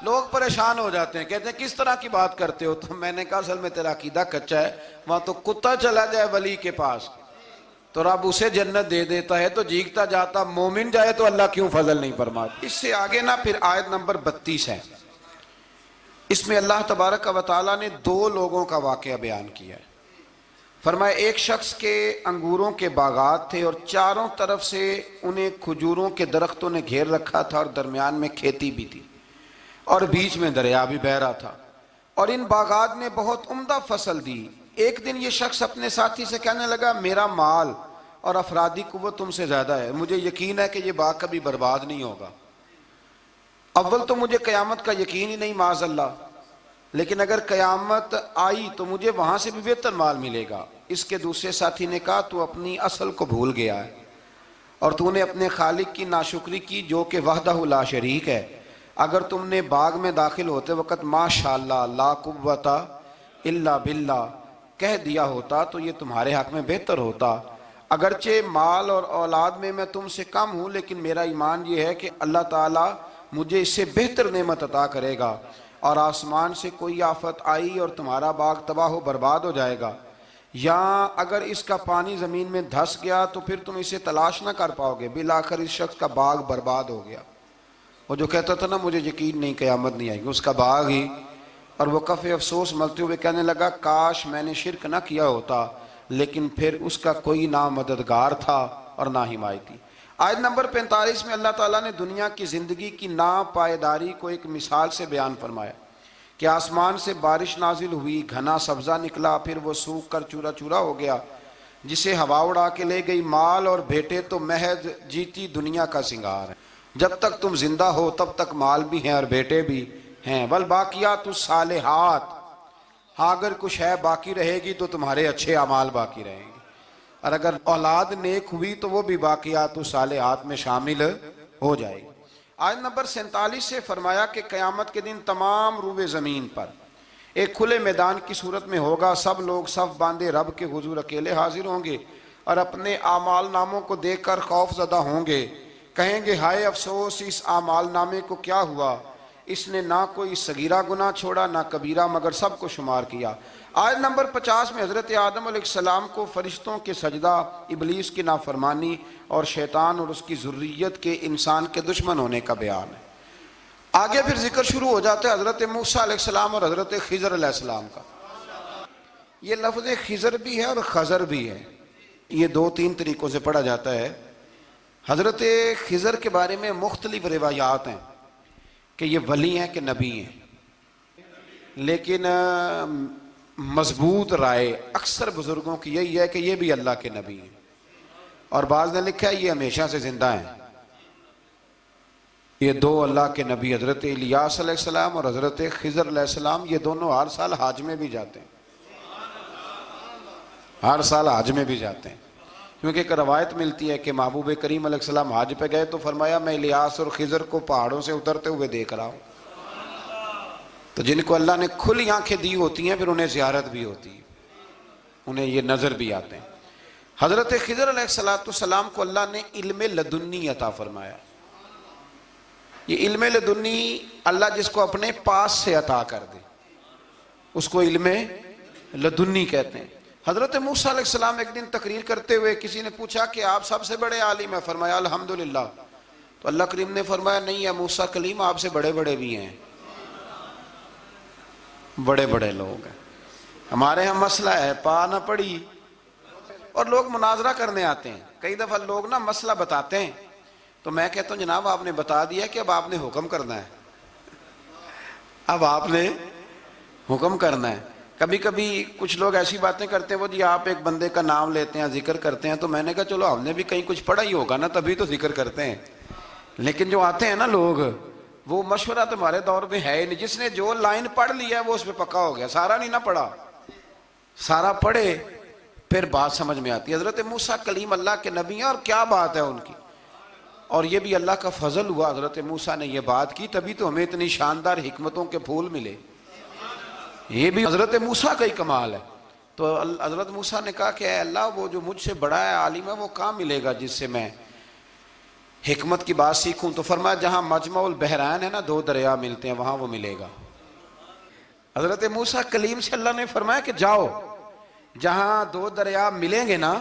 لوگ پریشان ہو جاتے ہیں, کہتے ہیں کس طرح کی بات کرتے ہو, تو میں نے کہا اصل میں تیرا عقیدہ کچا ہے. وہاں تو کتا چلا جائے ولی کے پاس تو رب اسے جنت دے دیتا ہے, تو جیگتا جاتا مومن جائے تو اللہ کیوں فضل نہیں فرماتا. اس سے آگے نا پھر آیت نمبر 32 ہے, اس میں اللہ تبارک و تعالیٰ نے 2 لوگوں کا واقعہ بیان کیا ہے. فرمایا ایک شخص کے انگوروں کے باغات تھے اور چاروں طرف سے انہیں کھجوروں کے درختوں نے گھیر رکھا تھا, اور درمیان میں کھیتی بھی تھی اور بیچ میں دریا بھی بہہ رہا تھا, اور ان باغات نے بہت عمدہ فصل دی. ایک دن یہ شخص اپنے ساتھی سے کہنے لگا میرا مال اور افرادی قوت تم سے زیادہ ہے, مجھے یقین ہے کہ یہ باغ کبھی برباد نہیں ہوگا. اول تو مجھے قیامت کا یقین ہی نہیں معاذ اللہ, لیکن اگر قیامت آئی تو مجھے وہاں سے بھی بہتر مال ملے گا. اس کے دوسرے ساتھی نے کہا تو اپنی اصل کو بھول گیا ہے اور تو نے اپنے خالق کی ناشکری کی جو کہ وحدہ لا شریک ہے. اگر تم نے باغ میں داخل ہوتے وقت ماشاءاللہ لا قوت الا باللہ کہہ دیا ہوتا تو یہ تمہارے حق میں بہتر ہوتا. اگرچہ مال اور اولاد میں تم سے کم ہوں, لیکن میرا ایمان یہ ہے کہ اللہ تعالیٰ مجھے اس سے بہتر نعمت عطا کرے گا، اور آسمان سے کوئی آفت آئی اور تمہارا باغ تباہ و برباد ہو جائے گا، یا اگر اس کا پانی زمین میں دھس گیا تو پھر تم اسے تلاش نہ کر پاؤ گے، بالآخر اس شخص کا باغ برباد ہو گیا۔ وہ جو کہتا تھا نا مجھے یقین نہیں قیامت نہیں آئے گی، اس کا باغ ہی، اور وہ کف افسوس ملتے ہوئے کہنے لگا کاش میں نے شرک نہ کیا ہوتا، لیکن پھر اس کا کوئی نہ مددگار تھا اور نہ حمایتی۔ آیت نمبر 45 میں اللہ تعالیٰ نے دنیا کی زندگی کی ناپائیداری کو ایک مثال سے بیان فرمایا کہ آسمان سے بارش نازل ہوئی، گھنا سبزہ نکلا، پھر وہ سوکھ کر چورا چورا ہو گیا، جسے ہوا اڑا کے لے گئی، مال اور بیٹے تو محض جیتی دنیا کا سنگار ہے۔ جب تک تم زندہ ہو تب تک مال بھی ہیں اور بیٹے بھی ہیں، والباقیات الصالحات، ہاں اگر کچھ ہے باقی رہے گی تو تمہارے اچھے اعمال باقی رہیں گے، اور اگر اولاد نیک ہوئی تو وہ بھی باقیات الصالحات میں شامل ہو جائے گی۔ آیت نمبر 47 سے فرمایا کہ قیامت کے دن تمام روئے زمین پر ایک کھلے میدان کی صورت میں ہوگا، سب لوگ صف باندھے رب کے حضور اکیلے حاضر ہوں گے اور اپنے اعمال ناموں کو دیکھ کر خوف زدہ ہوں گے، کہیں گے ہائے افسوس اس اعمال نامے کو کیا ہوا، اس نے نہ کوئی صغیرہ گناہ چھوڑا نہ کبیرہ، مگر سب کو شمار کیا۔ آیت نمبر 50 میں حضرت آدم علیہ السلام کو فرشتوں کے سجدہ، ابلیس کی نافرمانی اور شیطان اور اس کی ذریت کے انسان کے دشمن ہونے کا بیان ہے۔ آگے پھر ذکر شروع ہو جاتا ہے حضرت موسیٰ علیہ السلام اور حضرت خضر علیہ السلام کا۔ یہ لفظ خضر بھی ہے اور خضر بھی ہے، یہ دو تین طریقوں سے پڑھا جاتا ہے۔ حضرت خضر کے بارے میں مختلف روایات ہیں کہ یہ ولی ہیں کہ نبی ہیں، لیکن مضبوط رائے اکثر بزرگوں کی یہی ہے کہ یہ بھی اللہ کے نبی ہیں، اور بعض نے لکھا ہے یہ ہمیشہ سے زندہ ہیں۔ یہ دو اللہ کے نبی حضرت الیاس علیہ السلام اور حضرت خضر علیہ السلام، یہ دونوں ہر سال حج میں بھی جاتے ہیں، ہر سال حج میں بھی جاتے ہیں، کیونکہ ایک روایت ملتی ہے کہ محبوب کریم علیہ السلام حج پہ گئے تو فرمایا میں الیاس اور خضر کو پہاڑوں سے اترتے ہوئے دیکھ رہا ہوں۔ تو جن کو اللہ نے کھلی آنکھیں دی ہوتی ہیں پھر انہیں زیارت بھی ہوتی ہے، انہیں یہ نظر بھی آتے ہیں۔ حضرت خضر علیہ السلام کو اللہ نے علم لدنی عطا فرمایا۔ یہ علم لدنی اللہ جس کو اپنے پاس سے عطا کر دے اس کو علم لدنی کہتے ہیں۔ حضرت موسیٰ علیہ السلام ایک دن تقریر کرتے ہوئے کسی نے پوچھا کہ آپ سب سے بڑے عالم ہیں، فرمایا الحمدللہ۔ تو اللہ کریم نے فرمایا نہیں ہے موسیٰ کلیم آپ سے بڑے بڑے بھی ہیں، بڑے بڑے لوگ ہیں۔ ہمارے ہاں مسئلہ ہے پا نہ پڑی اور لوگ مناظرہ کرنے آتے ہیں، کئی دفعہ لوگ نا مسئلہ بتاتے ہیں تو میں کہتا ہوں جناب آپ نے بتا دیا کہ اب آپ نے حکم کرنا ہے، اب آپ نے حکم کرنا ہے۔ کبھی کبھی کچھ لوگ ایسی باتیں کرتے ہیں وہ جی آپ ایک بندے کا نام لیتے ہیں ذکر کرتے ہیں، تو میں نے کہا چلو ہم نے بھی کہیں کچھ پڑھا ہی ہوگا نا تبھی تو ذکر کرتے ہیں، لیکن جو آتے ہیں نا لوگ وہ مشورہ تمہارے دور میں ہے ہی نہیں، جس نے جو لائن پڑھ لیا ہے وہ اس پہ پکا ہو گیا، سارا نہیں نہ پڑھا، سارا پڑھے پھر بات سمجھ میں آتی ہے۔ حضرت موسیٰ کلیم اللہ کے نبی ہیں اور کیا بات ہے ان کی، اور یہ بھی اللہ کا فضل ہوا حضرت موسیٰ نے یہ بات کی تبھی تو ہمیں اتنی شاندار حکمتوں کے پھول ملے، یہ بھی حضرت موسیٰ کا ہی کمال ہے۔ تو حضرت موسیٰ نے کہا کہ اے اللہ وہ جو مجھ سے بڑا ہے عالم ہے وہ کہاں ملے گا جس سے میں حکمت کی بات سیکھوں، تو فرمایا جہاں مجمع البحرین ہے نا دو دریا ملتے ہیں وہاں وہ ملے گا۔ حضرت موسیٰ کلیم سے اللہ نے فرمایا کہ جاؤ جہاں دو دریا ملیں گے نا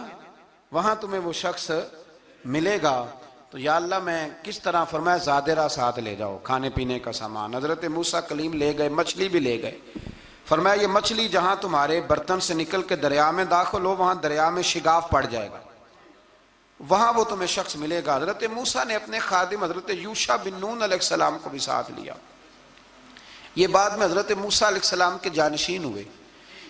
وہاں تمہیں وہ شخص ملے گا۔ تو یا اللہ میں کس طرح، فرمایا زادرہ ساتھ لے جاؤ کھانے پینے کا سامان۔ حضرت موسیٰ کلیم لے گئے، مچھلی بھی لے گئے، فرمایا یہ مچھلی جہاں تمہارے برتن سے نکل کے دریا میں داخل ہو وہاں دریا میں شگاف پڑ جائے گا، وہاں وہ تمہیں شخص ملے گا۔ حضرت موسیٰ نے اپنے خادم حضرت یوشع بن نون علیہ السلام کو بھی ساتھ لیا، یہ بعد میں حضرت موسیٰ علیہ السلام کے جانشین ہوئے۔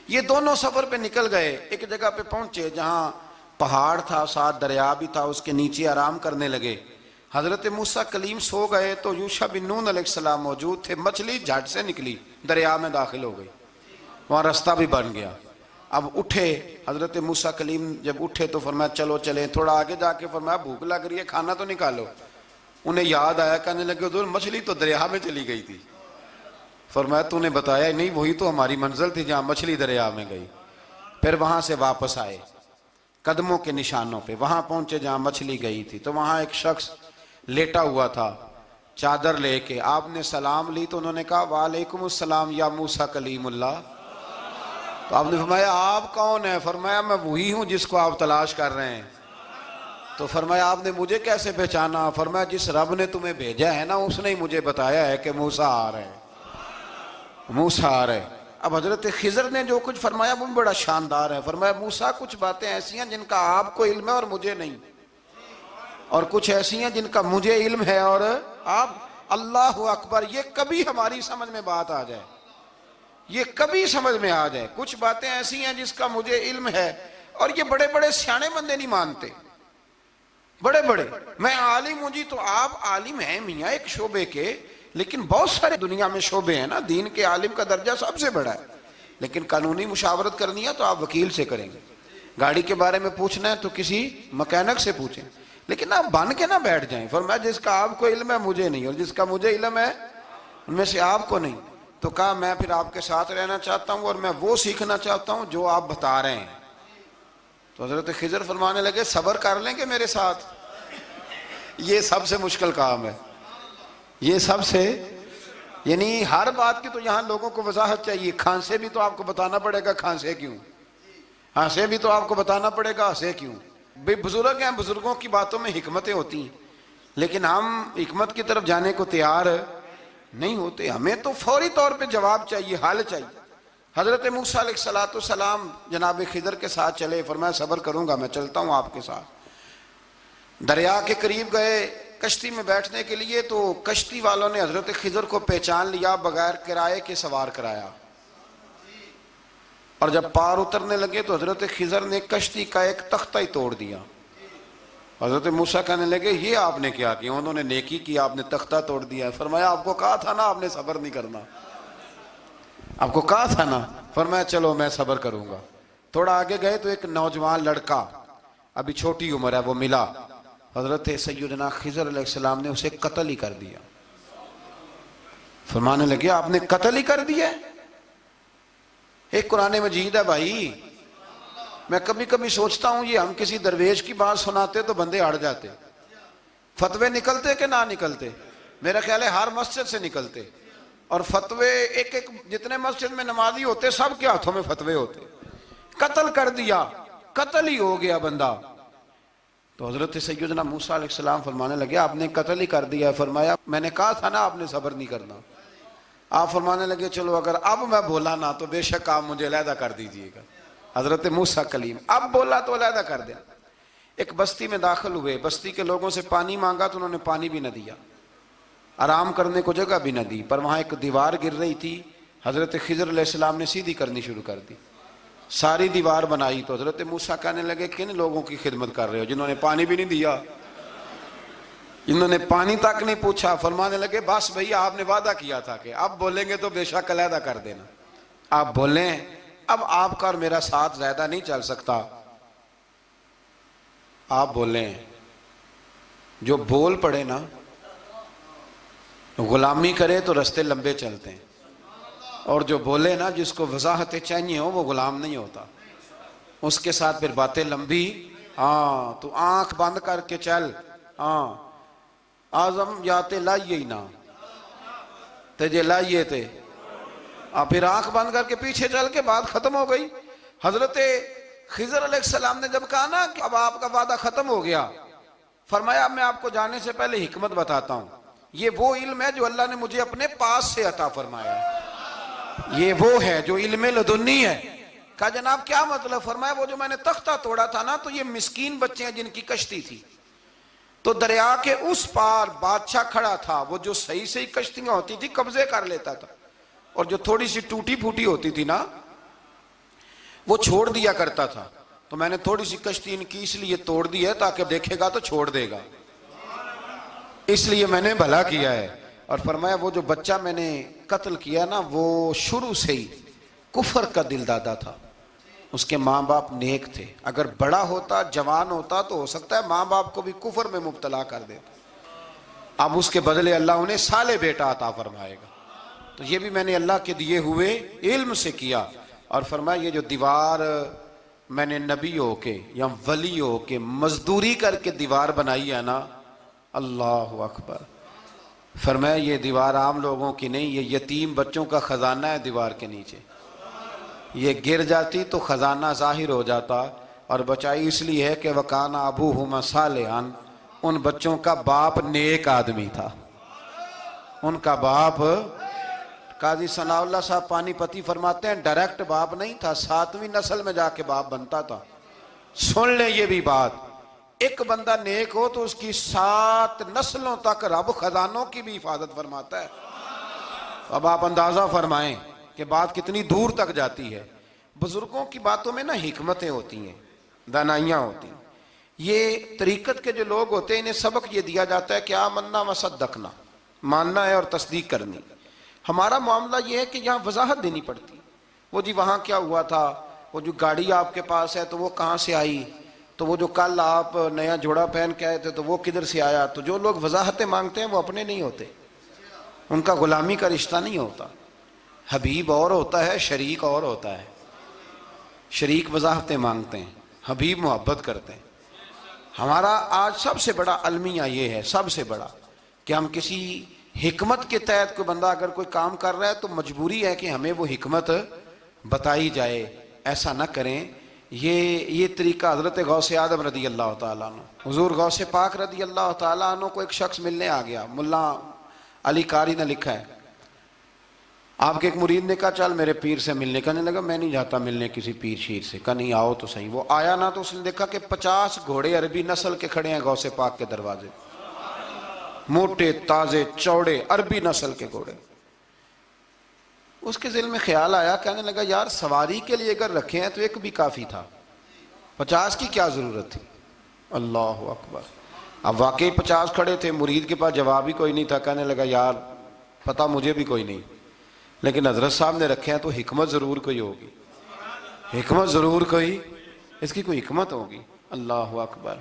یہ دونوں سفر پہ نکل گئے، ایک جگہ پہ پہنچے جہاں پہاڑ تھا ساتھ دریا بھی تھا، اس کے نیچے آرام کرنے لگے۔ حضرت موسیٰ کلیم سو گئے تو یوشع بن نون علیہ السلام موجود تھے، مچھلی جھٹ سے نکلی دریا میں داخل ہو گئی، وہاں راستہ بھی بن گیا۔ اب اٹھے حضرت موسیٰ کلیم، جب اٹھے تو فرمایا چلو چلیں، تھوڑا آگے جا کے فرمایا بھوک لگ رہی ہے کھانا تو نکالو۔ انہیں یاد آیا، کہنے لگے حضور مچھلی تو دریا میں چلی گئی تھی۔ فرمایا تو نے بتایا نہیں، وہی تو ہماری منزل تھی جہاں مچھلی دریا میں گئی۔ پھر وہاں سے واپس آئے قدموں کے نشانوں پہ، وہاں پہنچے جہاں مچھلی گئی تھی، تو وہاں ایک شخص لیٹا ہوا تھا، چادر لے کے آپ نے سلام لی تو انہوں نے کہا وعلیکم السلام یا موسیٰ کلیم اللہ. تو آپ نے فرمایا آپ کون ہیں؟ فرمایا میں وہی ہوں جس کو آپ تلاش کر رہے ہیں. تو فرمایا آپ نے مجھے کیسے پہچانا؟ فرمایا جس رب نے تمہیں بھیجا ہے نا اس نے ہی مجھے بتایا ہے کہ موسیٰ آ رہے ہیں، موسیٰ آ رہے ہیں. اب حضرت خضر نے جو کچھ فرمایا وہ بڑا شاندار ہے. فرمایا موسیٰ کچھ باتیں ایسی ہیں جن کا آپ کو علم ہے اور مجھے نہیں، اور کچھ ایسی ہیں جن کا مجھے علم ہے اور آپ. اللہ اکبر. یہ کبھی ہماری سمجھ میں بات آ جائے، یہ کبھی سمجھ میں آ جائے. کچھ باتیں ایسی ہیں جس کا مجھے علم ہے، اور یہ بڑے بڑے سیانے بندے نہیں مانتے. بڑے بڑے میں عالم ہوں جی، تو آپ عالم ہیں میاں ایک شعبے کے، لیکن بہت سارے دنیا میں شعبے ہیں نا. دین کے عالم کا درجہ سب سے بڑا ہے، لیکن قانونی مشاورت کرنی ہے تو آپ وکیل سے کریں گے. گاڑی کے بارے میں پوچھنا ہے تو کسی مکینک سے پوچھیں، لیکن آپ بن کے نہ بیٹھ جائیں. فرمایا جس کا آپ کو علم ہے مجھے نہیں، اور جس کا مجھے علم ہے ان میں سے آپ کو نہیں. تو کہا میں پھر آپ کے ساتھ رہنا چاہتا ہوں اور میں وہ سیکھنا چاہتا ہوں جو آپ بتا رہے ہیں. تو حضرت خضر فرمانے لگے صبر کر لیں گے میرے ساتھ؟ یہ سب سے مشکل کام ہے، یہ سب سے، یعنی ہر بات کی تو یہاں لوگوں کو وضاحت چاہیے. کھانسے بھی تو آپ کو بتانا پڑے گا کھانسے کیوں، ہنسے بھی تو آپ کو بتانا پڑے گا ہنسے کیوں. بے بزرگ ہیں، بزرگوں کی باتوں میں حکمتیں ہوتی ہیں، لیکن ہم حکمت کی طرف جانے کو تیار نہیں ہوتے. ہمیں تو فوری طور پہ جواب چاہیے، حل چاہیے. حضرت موسیٰ علیہ السلام جناب خضر کے ساتھ چلے. فرمایا صبر کروں گا، میں چلتا ہوں آپ کے ساتھ. دریا کے قریب گئے کشتی میں بیٹھنے کے لیے، تو کشتی والوں نے حضرت خضر کو پہچان لیا، بغیر کرائے کے سوار کرایا. اور جب پار اترنے لگے تو حضرت خضر نے کشتی کا ایک تختہ ہی توڑ دیا. حضرت موسیٰ کہنے لگے یہ آپ نے کیا کیا؟ انہوں نے نیکی کی، آپ نے تختہ توڑ دیا. فرمایا آپ کو کہا تھا نا آپ نے صبر نہیں کرنا، آپ کو کہا تھا نا. فرمایا چلو میں صبر کروں گا. تھوڑا آگے گئے تو ایک نوجوان لڑکا، ابھی چھوٹی عمر ہے، وہ ملا. حضرت سیدنا خضر علیہ السلام نے اسے قتل ہی کر دیا. فرمانے لگے آپ نے قتل ہی کر دیا؟ ایک قرآن مجید ہے بھائی. میں کبھی کبھی سوچتا ہوں یہ ہم کسی درویش کی بات سناتے تو بندے اڑ جاتے. فتوے نکلتے کہ نہ نکلتے؟ میرا خیال ہے ہر مسجد سے نکلتے. اور فتوے ایک ایک جتنے مسجد میں نمازی ہوتے سب کے ہاتھوں میں فتوے ہوتے. قتل کر دیا، قتل ہی ہو گیا بندہ. تو حضرت سیدنا موسیٰ علیہ السلام فرمانے لگے آپ نے قتل ہی کر دیا. فرمایا میں نے کہا تھا نا آپ نے صبر نہیں کرنا. آپ فرمانے لگے چلو اگر اب میں بولا نا تو بے شک آپ مجھے علیحدہ کر دیجئے گا. حضرت موسیٰ کلیم اب بولا تو علیحدہ کر دیا. ایک بستی میں داخل ہوئے، بستی کے لوگوں سے پانی مانگا تو انہوں نے پانی بھی نہ دیا، آرام کرنے کو جگہ بھی نہ دی. پر وہاں ایک دیوار گر رہی تھی، حضرت خضر علیہ السلام نے سیدھی کرنی شروع کر دی. ساری دیوار بنائی. تو حضرت موسیٰ کہنے لگے کن لوگوں کی خدمت کر رہے ہو جنہوں نے پانی بھی نہیں دیا، انہوں نے پانی تک نہیں پوچھا. فرمانے لگے بس بھئی آپ نے وعدہ کیا تھا کہ اب بولیں گے تو بے شک علیحدہ کر دینا. آپ بولیں، اب آپ کا اور میرا ساتھ زیادہ نہیں چل سکتا. آپ بولیں. جو بول پڑے نا، غلامی کرے تو رستے لمبے چلتے ہیں، اور جو بولے نا جس کو وضاحتیں چاہیے ہو وہ غلام نہیں ہوتا، اس کے ساتھ پھر باتیں لمبی. ہاں تو آنکھ بند کر کے چل. ہاں آزم جاتے لائیے ہی نہ تجھے لائیے تھے، پھر آنکھ بند کر کے پیچھے چل کے بات ختم ہو گئی. حضرت خضر علیہ السلام نے جب کہا نا کہ اب آپ کا وعدہ ختم ہو گیا، فرمایا اب میں آپ کو جانے سے پہلے حکمت بتاتا ہوں. یہ وہ علم ہے جو اللہ نے مجھے اپنے پاس سے عطا فرمایا ہے، یہ وہ ہے جو علم لدنی ہے. کہا جناب کیا مطلب؟ فرمایا وہ جو میں نے تختہ توڑا تھا نا، تو یہ مسکین بچے ہیں جن کی کشتی تھی، تو دریا کے اس پار بادشاہ کھڑا تھا، وہ جو صحیح صحیح کشتیاں ہوتی تھی قبضے کر لیتا تھا، اور جو تھوڑی سی ٹوٹی پھوٹی ہوتی تھی نا وہ چھوڑ دیا کرتا تھا. تو میں نے تھوڑی سی کشتی ان کی اس لیے توڑ دی ہے تاکہ دیکھے گا تو چھوڑ دے گا، اس لیے میں نے بھلا کیا ہے. اور فرمایا وہ جو بچہ میں نے قتل کیا نا وہ شروع سے ہی کفر کا دل دادا تھا، اس کے ماں باپ نیک تھے. اگر بڑا ہوتا جوان ہوتا تو ہو سکتا ہے ماں باپ کو بھی کفر میں مبتلا کر دیتا. اب اس کے بدلے اللہ انہیں صالح بیٹا عطا فرمائے گا. تو یہ بھی میں نے اللہ کے دیے ہوئے علم سے کیا. اور فرمایا یہ جو دیوار میں نے نبی ہو کے یا ولی ہو کے مزدوری کر کے دیوار بنائی ہے نا، اللہ اکبر. فرمایا یہ دیوار عام لوگوں کی نہیں، یہ یتیم بچوں کا خزانہ ہے دیوار کے نیچے، یہ گر جاتی تو خزانہ ظاہر ہو جاتا، اور بچائی اس لیے ہے کہ وَكَانَ أَبُوهُمَا صَالِحًا، ان بچوں کا باپ نیک آدمی تھا، ان کا باپ۔ قاضی ثناء اللہ صاحب پانی پتی فرماتے ہیں ڈائریکٹ باپ نہیں تھا، 7ویں نسل میں جا کے باپ بنتا تھا۔ سن لیں یہ بھی بات، ایک بندہ نیک ہو تو اس کی 7 نسلوں تک رب خزانوں کی بھی حفاظت فرماتا ہے۔ اب آپ اندازہ فرمائیں کہ بات کتنی دور تک جاتی ہے۔ بزرگوں کی باتوں میں نا حکمتیں ہوتی ہیں، دانائیاں ہوتی ہیں۔ یہ طریقت کے جو لوگ ہوتے ہیں انہیں سبق یہ دیا جاتا ہے کہ آمنا وصدقنا، ماننا ہے اور تصدیق کرنی۔ ہمارا معاملہ یہ ہے کہ یہاں وضاحت دینی پڑتی، وہ جی وہاں کیا ہوا تھا، وہ جو گاڑی آپ کے پاس ہے تو وہ کہاں سے آئی، تو وہ جو کل آپ نیا جوڑا پہن کے آئے تھے تو وہ کدھر سے آیا۔ تو جو لوگ وضاحتیں مانگتے ہیں وہ اپنے نہیں ہوتے، ان کا غلامی کا رشتہ نہیں ہوتا۔ حبیب اور ہوتا ہے، شریک اور ہوتا ہے۔ شریک وضاحتیں مانگتے ہیں، حبیب محبت کرتے ہیں۔ ہمارا آج سب سے بڑا المیہ یہ ہے، سب سے بڑا، کہ ہم کسی حکمت کے تحت کوئی بندہ اگر کوئی کام کر رہا ہے تو مجبوری ہے کہ ہمیں وہ حکمت بتائی جائے، ایسا نہ کریں۔ یہ طریقہ حضرت غوث اعظم رضی اللہ تعالیٰ عنہ، حضور غوث پاک رضی اللہ تعالیٰ عنہ کو ایک شخص ملنے آ گیا۔ ملا علی قاری نے لکھا ہے، آپ کے ایک مرید نے کہا چل میرے پیر سے ملنے، کہنے لگا میں نہیں جاتا ملنے کسی پیر شیر سے، کہا نہیں آؤ تو صحیح۔ وہ آیا نہ تو اس نے دیکھا کہ 50 گھوڑے عربی نسل کے کھڑے ہیں غوث پاک کے دروازے، موٹے تازے چوڑے عربی نسل کے گھوڑے۔ اس کے ذہن میں خیال آیا، کہنے لگا یار سواری کے لیے اگر رکھے ہیں تو ایک بھی کافی تھا، 50 کی کیا ضرورت تھی۔ اللہ اکبر۔ اب واقعی 50 کھڑے تھے، مرید کے پاس جواب ہی کوئی نہیں تھا، کہنے لگا یار پتہ مجھے بھی کوئی نہیں، لیکن حضرت صاحب نے رکھے ہیں تو حکمت ضرور کوئی ہوگی، حکمت ضرور کوئی، اس کی کوئی حکمت ہوگی۔ اللہ اکبر۔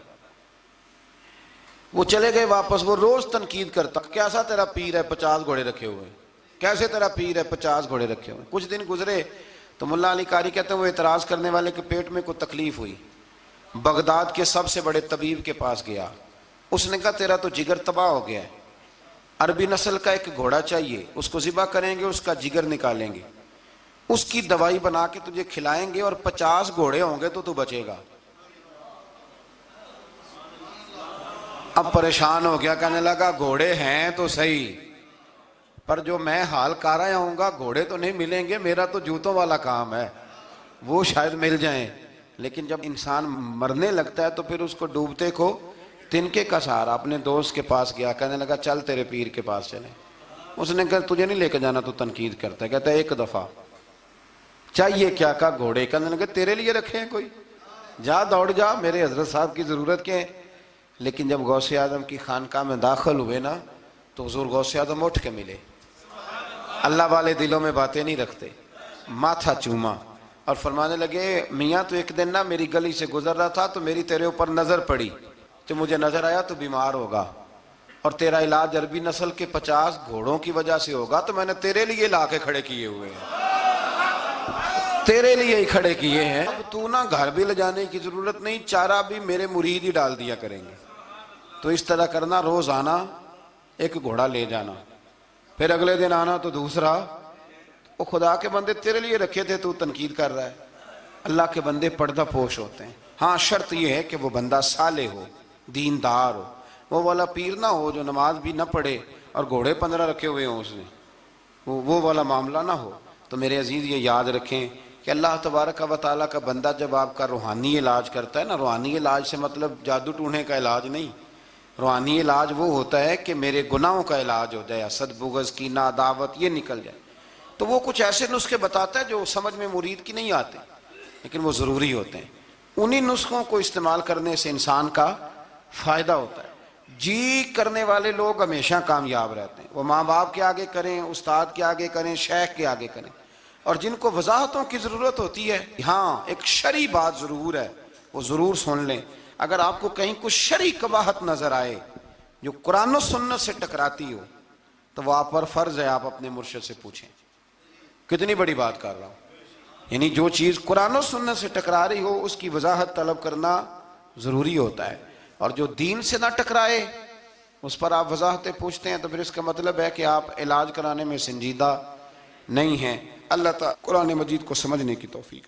وہ چلے گئے واپس۔ وہ روز تنقید کرتا، کیسا تیرا پیر ہے 50 گھوڑے رکھے ہوئے، کیسے تیرا پیر ہے 50 گھوڑے رکھے ہوئے۔ کچھ دن گزرے تو ملا علی قاری کہتے ہیں وہ اعتراض کرنے والے کے پیٹ میں کوئی تکلیف ہوئی، بغداد کے سب سے بڑے طبیب کے پاس گیا۔ اس نے کہا تیرا تو جگر تباہ ہو گیا ہے، عربی نسل کا ایک گھوڑا چاہیے، اس کو ذبح کریں گے، اس کا جگر نکالیں گے، اس کی دوائی بنا کے تجھے کھلائیں گے، اور 50 گھوڑے ہوں گے تو بچے گا۔ اب پریشان ہو گیا، کہنے لگا گھوڑے ہیں تو صحیح، پر جو میں حال کر رہا ہوں گا گھوڑے تو نہیں ملیں گے، میرا تو جوتوں والا کام ہے، وہ شاید مل جائیں۔ لیکن جب انسان مرنے لگتا ہے تو پھر اس کو ڈوبتے کو تنکے کا سہارا۔ اپنے دوست کے پاس گیا، کہنے لگا چل تیرے پیر کے پاس چلیں۔ اس نے کہا تجھے نہیں لے کے جانا، تو تنقید کرتا ہے۔ کہتا ہے ایک دفعہ چاہیے کیا؟ کہا گھوڑے۔ کہنے لگا تیرے لیے رکھے ہیں کوئی، جا دوڑ جا، میرے حضرت صاحب کی ضرورت کیا ہے۔ لیکن جب غوث اعظم کی خانقاہ میں داخل ہوئے نا تو حضور غوث اعظم اٹھ کے ملے۔ اللہ والے دلوں میں باتیں نہیں رکھتے، ماتھا چوما اور فرمانے لگے میاں تو ایک دن نا میری گلی سے گزر رہا تھا تو میری تیرے اوپر نظر پڑی، تو مجھے نظر آیا تو بیمار ہوگا، اور تیرا علاج عربی نسل کے 50 گھوڑوں کی وجہ سے ہوگا، تو میں نے تیرے لیے لا کے کھڑے کیے ہوئے ہیں، تیرے لیے ہی کھڑے کیے ہیں۔ اب تو نا گھر بھی لے جانے کی ضرورت نہیں، چارہ بھی میرے مرید ہی ڈال دیا کریں گے۔ تو اس طرح کرنا، روز آنا ایک گھوڑا لے جانا، پھر اگلے دن آنا تو دوسرا۔ وہ خدا کے بندے تیرے لیے رکھے تھے، تو تنقید کر رہا ہے۔ اللہ کے بندے پردہ پوش ہوتے ہیں۔ ہاں شرط یہ ہے کہ وہ بندہ صالح ہو، دیندار ہو، وہ والا پیر نہ ہو جو نماز بھی نہ پڑھے اور گھوڑے 15 رکھے ہوئے ہوں اس نے، وہ والا معاملہ نہ ہو۔ تو میرے عزیز یہ یاد رکھیں کہ اللہ تبارک و تعالیٰ کا بندہ جب آپ کا روحانی علاج کرتا ہے نا، روحانی علاج سے مطلب جادو ٹونے کا علاج نہیں، روحانی علاج وہ ہوتا ہے کہ میرے گناہوں کا علاج ہو جائے، حسد بغض کینہ عداوت یہ نکل جائے۔ تو وہ کچھ ایسے نسخے بتاتا ہے جو سمجھ میں مرید کی نہیں آتے، لیکن وہ ضروری ہوتے ہیں۔ انہی نسخوں کو استعمال کرنے سے انسان کا فائدہ ہوتا ہے۔ جی کرنے والے لوگ ہمیشہ کامیاب رہتے ہیں، وہ ماں باپ کے آگے کریں، استاد کے آگے کریں، شیخ کے آگے کریں۔ اور جن کو وضاحتوں کی ضرورت ہوتی ہے، ہاں ایک شرعی بات ضرور ہے، وہ ضرور سن لیں۔ اگر آپ کو کہیں کچھ شرعی قباحت نظر آئے جو قرآن و سنت سے ٹکراتی ہو تو وہ آپ پر فرض ہے آپ اپنے مرشد سے پوچھیں۔ کتنی بڑی بات کر رہا ہوں، یعنی جو چیز قرآن و سنت سے ٹکرا رہی ہو اس کی وضاحت طلب کرنا ضروری ہوتا ہے، اور جو دین سے نہ ٹکرائے اس پر آپ وضاحتیں پوچھتے ہیں تو پھر اس کا مطلب ہے کہ آپ علاج کرانے میں سنجیدہ نہیں ہیں۔ اللہ تعالیٰ قرآن مجید کو سمجھنے کی توفیق